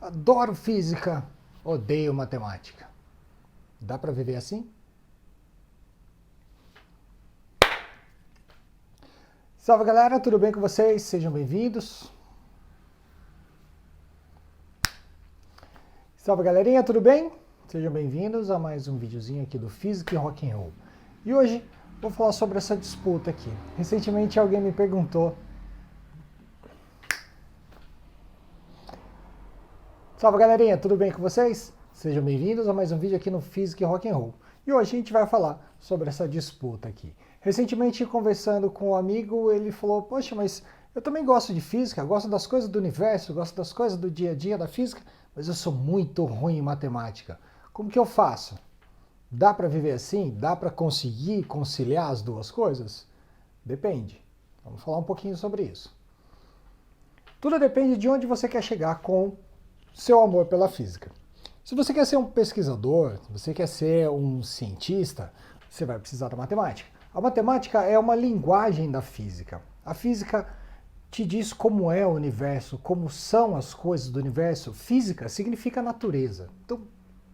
Adoro física, odeio matemática. Dá para viver assim? Salve galera, tudo bem com vocês? Sejam bem-vindos. Salve galerinha, tudo bem? Sejam bem-vindos a mais um videozinho aqui do Física e Rock and Roll. E hoje vou falar sobre essa disputa aqui. Recentemente alguém me perguntou. Salve galerinha, tudo bem com vocês? Sejam bem-vindos a mais um vídeo aqui no Física e Rock and Roll. E hoje a gente vai falar sobre essa disputa aqui. Recentemente, conversando com um amigo, ele falou, poxa, mas eu também gosto de física, gosto das coisas do universo, gosto das coisas do dia a dia da física, mas eu sou muito ruim em matemática. Como que eu faço? Dá para viver assim? Dá para conseguir conciliar as duas coisas? Depende. Vamos falar um pouquinho sobre isso. Tudo depende de onde você quer chegar com seu amor pela física. Se você quer ser um pesquisador, se você quer ser um cientista, você vai precisar da matemática. A matemática é uma linguagem da física. A física te diz como é o universo, como são as coisas do universo. Física significa natureza. Então,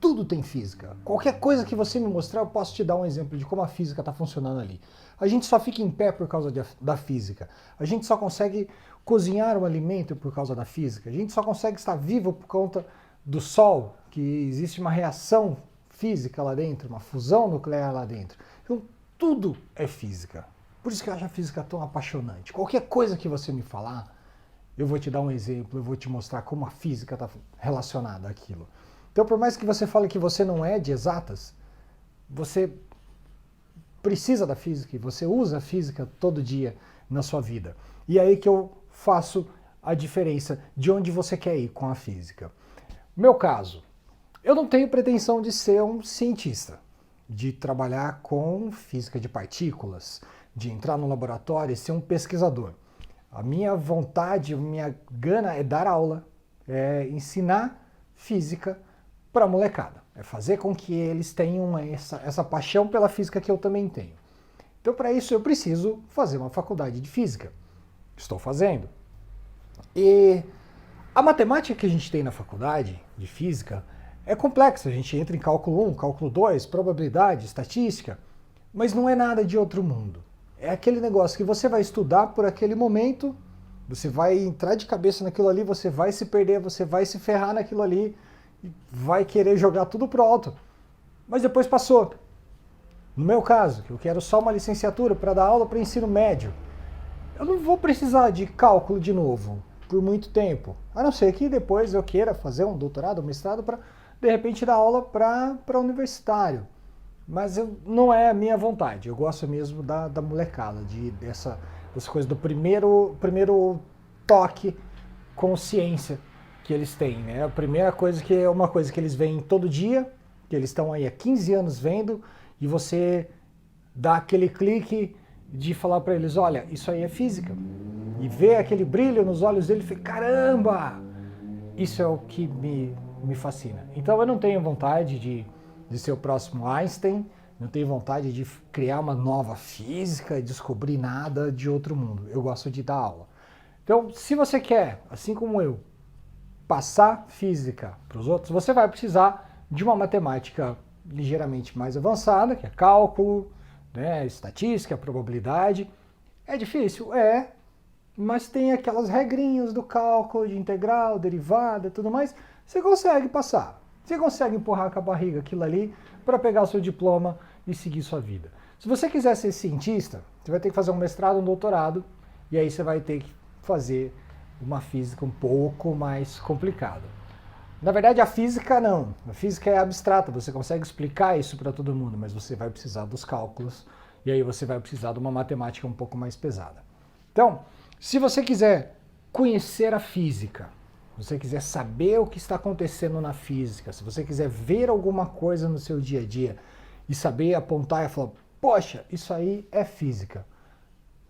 tudo tem física. Qualquer coisa que você me mostrar, eu posso te dar um exemplo de como a física está funcionando ali. A gente só fica em pé por causa da física. A gente só consegue cozinhar um alimento por causa da física. A gente só consegue estar vivo por conta do Sol, que existe uma reação física lá dentro, uma fusão nuclear lá dentro. Então, tudo é física. Por isso que eu acho a física tão apaixonante. Qualquer coisa que você me falar, eu vou te dar um exemplo, eu vou te mostrar como a física está relacionada àquilo. Então, por mais que você fale que você não é de exatas, você precisa da física e você usa a física todo dia na sua vida. E é aí que eu faço a diferença de onde você quer ir com a física. Meu caso, eu não tenho pretensão de ser um cientista, de trabalhar com física de partículas, de entrar no laboratório e ser um pesquisador. A minha vontade, a minha gana é dar aula, é ensinar física para a molecada. É fazer com que eles tenham essa paixão pela física que eu também tenho. Então, para isso, eu preciso fazer uma faculdade de física. Estou fazendo. E a matemática que a gente tem na faculdade de física é complexa. A gente entra em cálculo 1, cálculo 2, probabilidade, estatística, mas não é nada de outro mundo. É aquele negócio que você vai estudar por aquele momento, você vai entrar de cabeça naquilo ali, você vai se perder, você vai se ferrar naquilo ali, e vai querer jogar tudo pro alto. Mas depois passou. No meu caso, que eu quero só uma licenciatura para dar aula para ensino médio, eu não vou precisar de cálculo de novo por muito tempo. A não ser que depois eu queira fazer um doutorado, um mestrado para, de repente, dar aula para universitário. Mas não é a minha vontade. Eu gosto mesmo da molecada, dessa coisa do primeiro toque com ciência que eles têm, né? A primeira coisa que é uma coisa que eles veem todo dia, que eles estão aí há 15 anos vendo, e você dá aquele clique de falar para eles, olha, isso aí é física. E ver aquele brilho nos olhos dele e falar, caramba! Isso é o que me fascina. Então eu não tenho vontade de ser o próximo Einstein, não tenho vontade de criar uma nova física, descobrir nada de outro mundo. Eu gosto de dar aula. Então, se você quer, assim como eu, passar física para os outros, você vai precisar de uma matemática ligeiramente mais avançada, que é cálculo, né, estatística, probabilidade. É difícil? É, mas tem aquelas regrinhas do cálculo de integral, derivada e tudo mais. Você consegue passar. Você consegue empurrar com a barriga aquilo ali para pegar o seu diploma e seguir sua vida. Se você quiser ser cientista, você vai ter que fazer um mestrado, um doutorado, e aí você vai ter que fazer uma física um pouco mais complicada. Na verdade, a física não. A física é abstrata, você consegue explicar isso para todo mundo, mas você vai precisar dos cálculos, e aí você vai precisar de uma matemática um pouco mais pesada. Então, se você quiser conhecer a física, se você quiser saber o que está acontecendo na física, se você quiser ver alguma coisa no seu dia a dia e saber apontar e falar, poxa, isso aí é física,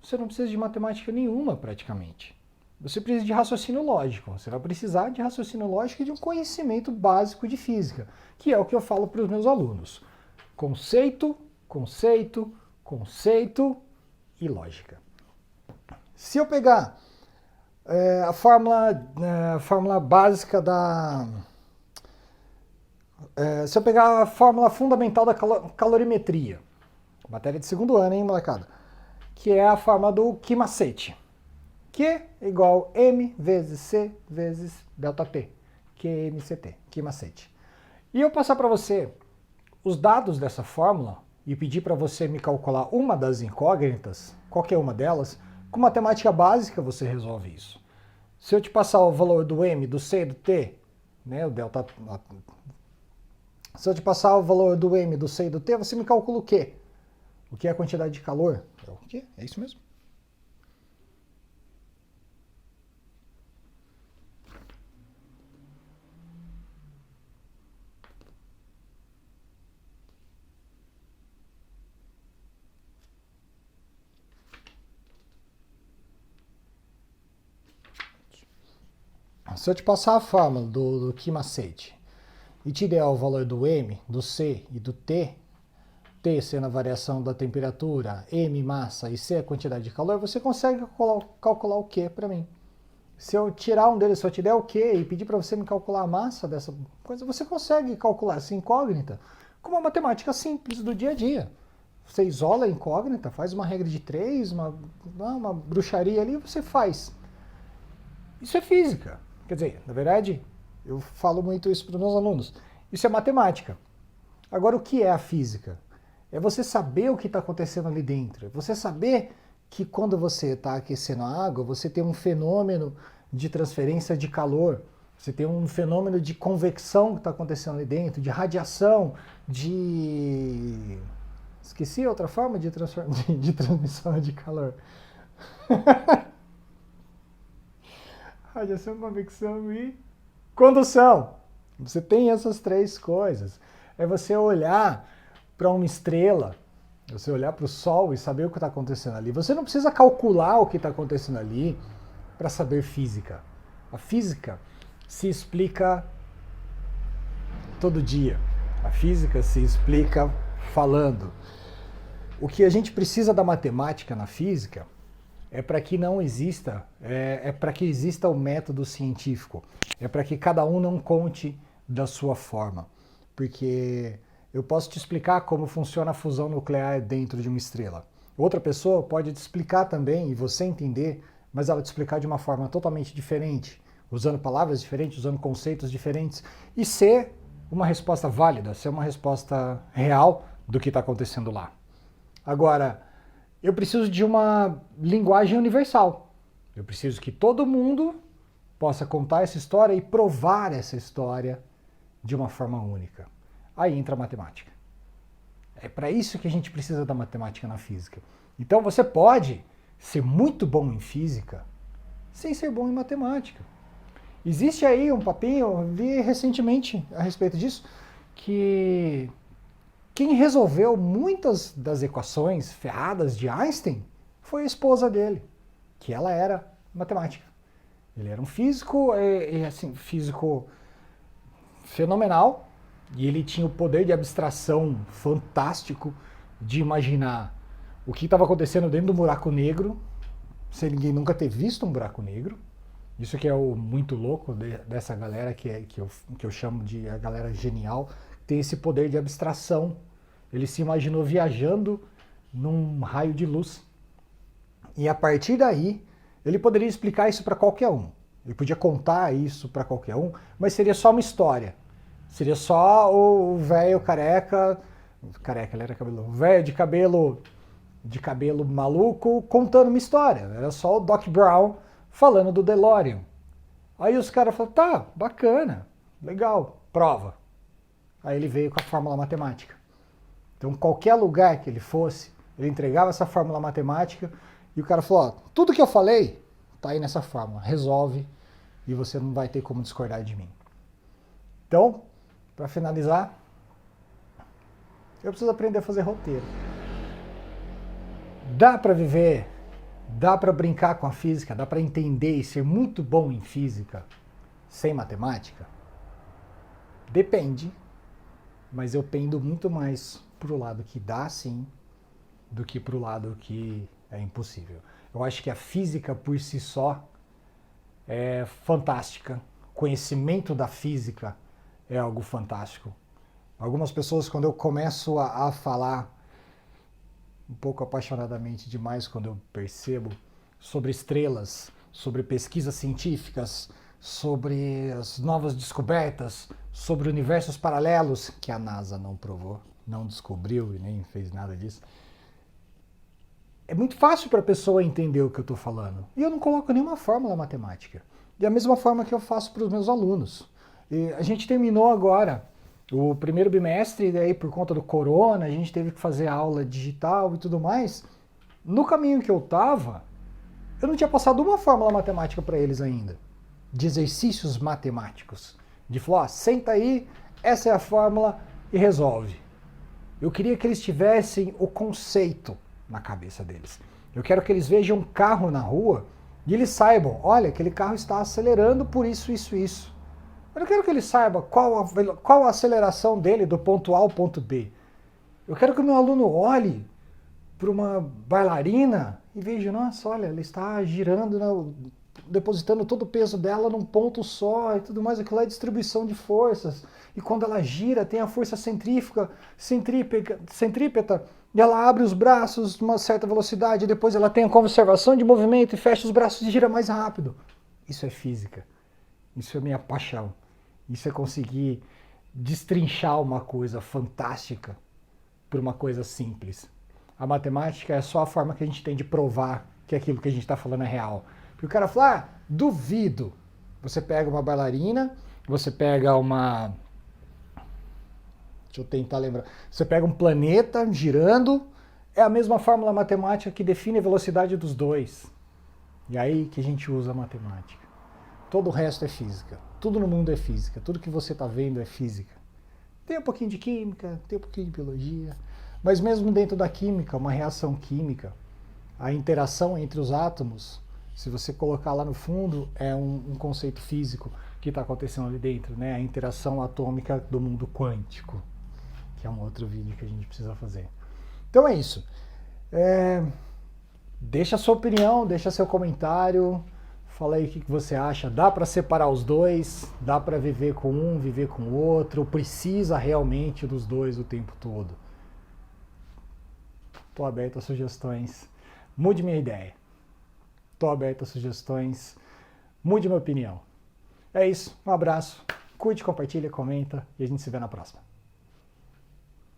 você não precisa de matemática nenhuma praticamente. Você precisa de raciocínio lógico. Você vai precisar de raciocínio lógico e de um conhecimento básico de física, que é o que eu falo para os meus alunos. Conceito, conceito, conceito e lógica. Se eu pegar A fórmula básica da... se eu pegar a fórmula fundamental da calorimetria, matéria de segundo ano, hein, molecada? Que é a fórmula do Q-macete. Q é igual M vezes C vezes ΔT. QMCT, Q-macete. E eu passar para você os dados dessa fórmula e pedir para você me calcular uma das incógnitas, qualquer uma delas, com matemática básica você resolve isso. Se eu te passar o valor do M, do C e do T, né, o delta... Se eu te passar o valor do M, do C e do T, você me calcula o quê? O que é a quantidade de calor? É o quê? É isso mesmo. Se eu te passar a fórmula do Q-macete e te der o valor do M, do C e do T, T sendo a variação da temperatura, M massa e C a quantidade de calor, você consegue calcular o Q para mim. Se eu tirar um deles, se eu te der o Q e pedir para você me calcular a massa dessa coisa, você consegue calcular essa incógnita com uma matemática simples do dia a dia. Você isola a incógnita, faz uma regra de 3, uma bruxaria ali, você faz. Isso é física. Quer dizer, na verdade, eu falo muito isso para os meus alunos. Isso é matemática. Agora, o que é a física? É você saber o que está acontecendo ali dentro. É você saber que quando você está aquecendo a água, você tem um fenômeno de transferência de calor. Você tem um fenômeno de convecção que está acontecendo ali dentro, de radiação, de... Esqueci outra forma de transmissão de calor. Radiação, convecção e condução. Você tem essas três coisas. É você olhar para uma estrela, você olhar para o Sol e saber o que está acontecendo ali. Você não precisa calcular o que está acontecendo ali para saber física. A física se explica todo dia. A física se explica falando. O que a gente precisa da matemática na física é para que não exista, para que exista o método científico. É para que cada um não conte da sua forma. Porque eu posso te explicar como funciona a fusão nuclear dentro de uma estrela. Outra pessoa pode te explicar também, e você entender, mas ela te explicar de uma forma totalmente diferente, usando palavras diferentes, usando conceitos diferentes, e ser uma resposta válida, ser uma resposta real do que está acontecendo lá. Agora, eu preciso de uma linguagem universal. Eu preciso que todo mundo possa contar essa história e provar essa história de uma forma única. Aí entra a matemática. É para isso que a gente precisa da matemática na física. Então você pode ser muito bom em física sem ser bom em matemática. Existe aí um papinho, eu vi recentemente a respeito disso, que quem resolveu muitas das equações ferradas de Einstein foi a esposa dele, que ela era matemática. Ele era um físico, assim, físico fenomenal, e ele tinha o poder de abstração fantástico de imaginar o que estava acontecendo dentro do buraco negro, sem ninguém nunca ter visto um buraco negro. Isso que é o muito louco dessa galera que eu chamo de a galera genial, tem esse poder de abstração. Ele se imaginou viajando num raio de luz. E a partir daí, ele poderia explicar isso para qualquer um. Ele podia contar isso para qualquer um, mas seria só uma história. Seria só o velho careca, ele era cabeludo, o velho de cabelo maluco contando uma história. Era só o Doc Brown falando do DeLorean. Aí os caras falaram, tá, bacana, legal, prova. Aí ele veio com a fórmula matemática. Então qualquer lugar que ele fosse, ele entregava essa fórmula matemática e o cara falou, ó, tudo que eu falei tá aí nessa fórmula, resolve e você não vai ter como discordar de mim. Então, para finalizar, eu preciso aprender a fazer roteiro. Dá para viver, dá para brincar com a física, dá para entender e ser muito bom em física sem matemática? Depende, mas eu pendo muito mais pro lado que dá sim, do que pro lado que é impossível. Eu acho que a física por si só, é fantástica. Conhecimento da física é algo fantástico. Algumas pessoas, quando eu começo a falar um pouco apaixonadamente demais, quando eu percebo sobre estrelas, sobre pesquisas científicas, sobre as novas descobertas, sobre universos paralelos, que a NASA não provou, não descobriu e nem fez nada disso. É muito fácil para a pessoa entender o que eu estou falando. E eu não coloco nenhuma fórmula matemática. Da mesma forma que eu faço para os meus alunos. E a gente terminou agora o primeiro bimestre, e daí por conta do corona, a gente teve que fazer aula digital e tudo mais. No caminho que eu estava, eu não tinha passado uma fórmula matemática para eles ainda. De exercícios matemáticos. De falar, ó, senta aí, essa é a fórmula e resolve. Eu queria que eles tivessem o conceito na cabeça deles. Eu quero que eles vejam um carro na rua e eles saibam, olha, aquele carro está acelerando por isso, isso, isso. Eu não quero que ele saiba qual a aceleração dele do ponto A ao ponto B. Eu quero que o meu aluno olhe para uma bailarina e veja, nossa, olha, ela está girando, depositando todo o peso dela num ponto só e tudo mais. Aquilo é distribuição de forças. E quando ela gira, tem a força centrípeta, e ela abre os braços numa certa velocidade, e depois ela tem a conservação de movimento e fecha os braços e gira mais rápido. Isso é física. Isso é minha paixão. Isso é conseguir destrinchar uma coisa fantástica por uma coisa simples. A matemática é só a forma que a gente tem de provar que aquilo que a gente está falando é real. Porque o cara fala, ah, duvido. Você pega uma bailarina, você pega uma... Deixa eu tentar lembrar. Você pega um planeta girando, é a mesma fórmula matemática que define a velocidade dos dois. E aí que a gente usa a matemática. Todo o resto é física. Tudo no mundo é física. Tudo que você está vendo é física. Tem um pouquinho de química, tem um pouquinho de biologia. Mas mesmo dentro da química, uma reação química, a interação entre os átomos, se você colocar lá no fundo, é um conceito físico que está acontecendo ali dentro, né? A interação atômica do mundo quântico, que é um outro vídeo que a gente precisa fazer. Então é isso. Deixa a sua opinião, deixa seu comentário, fala aí o que você acha. Dá para separar os dois? Dá para viver com um, viver com o outro? Precisa realmente dos dois o tempo todo? Estou aberto a sugestões. Mude minha ideia. Estou aberto a sugestões. Mude minha opinião. É isso. Um abraço. Curte, compartilha, comenta e a gente se vê na próxima.